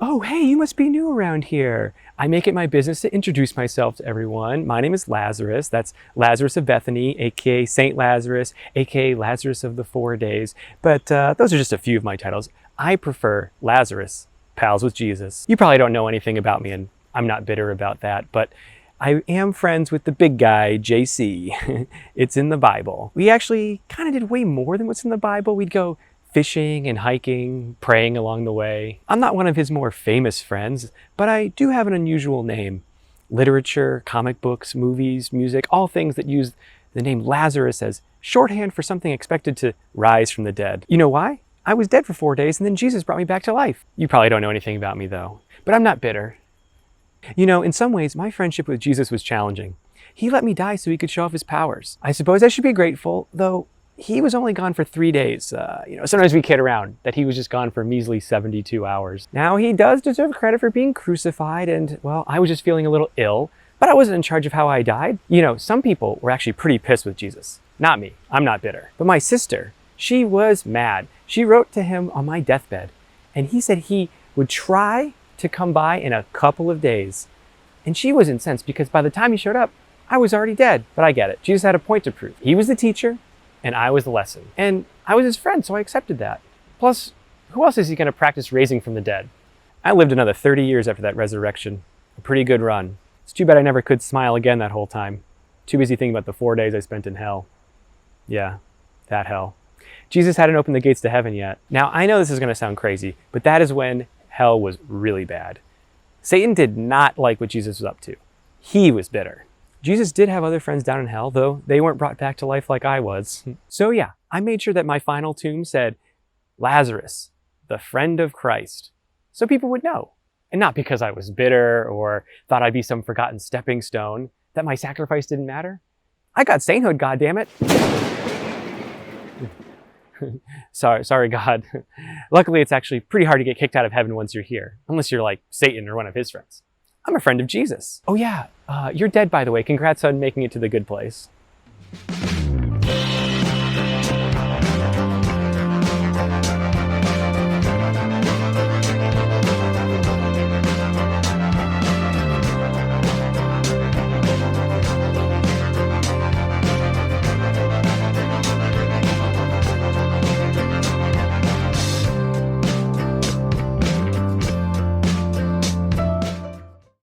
Oh, hey, you must be new around here. I make it my business to introduce myself to everyone. My name is Lazarus. That's Lazarus of Bethany, aka Saint Lazarus, aka Lazarus of the 4 days. But those are just a few of my titles. I prefer Lazarus, pals with Jesus. You probably don't know anything about me, and I'm not bitter about that, but I am friends with the big guy, JC. It's in the Bible. We actually kind of did way more than what's in the Bible. We'd go fishing and hiking, praying along the way. I'm not one of his more famous friends, but I do have an unusual name. Literature, comic books, movies, music, all things that use the name Lazarus as shorthand for something expected to rise from the dead. You know why? I was dead for 4 days and then Jesus brought me back to life. You probably don't know anything about me though, but I'm not bitter. You know, in some ways, my friendship with Jesus was challenging. He let me die so he could show off his powers. I suppose I should be grateful, though he was only gone for 3 days. Sometimes we kid around that he was just gone for a measly 72 hours. Now, he does deserve credit for being crucified, and, well, I was just feeling a little ill, but I wasn't in charge of how I died. You know, some people were actually pretty pissed with Jesus. Not me. I'm not bitter. But my sister, she was mad. She wrote to him on my deathbed, and he said he would try to come by in a couple of days. And she was incensed because by the time he showed up, I was already dead. But I get it. Jesus had a point to prove. He was the teacher, and I was the lesson. And I was his friend, so I accepted that. Plus, who else is he going to practice raising from the dead? I lived another 30 years after that resurrection. A pretty good run. It's too bad I never could smile again that whole time. Too busy thinking about the 4 days I spent in hell. Yeah, that hell. Jesus hadn't opened the gates to heaven yet. Now, I know this is going to sound crazy, but that is when hell was really bad. Satan did not like what Jesus was up to. He was bitter. Jesus did have other friends down in hell, though they weren't brought back to life like I was. So yeah, I made sure that my final tomb said, Lazarus, the friend of Christ, so people would know. And not because I was bitter or thought I'd be some forgotten stepping stone, that my sacrifice didn't matter. I got sainthood, goddammit. Sorry, God. Luckily, it's actually pretty hard to get kicked out of heaven once you're here, unless you're like Satan or one of his friends. I'm a friend of Jesus. Oh yeah, you're dead, by the way. Congrats on making it to the good place.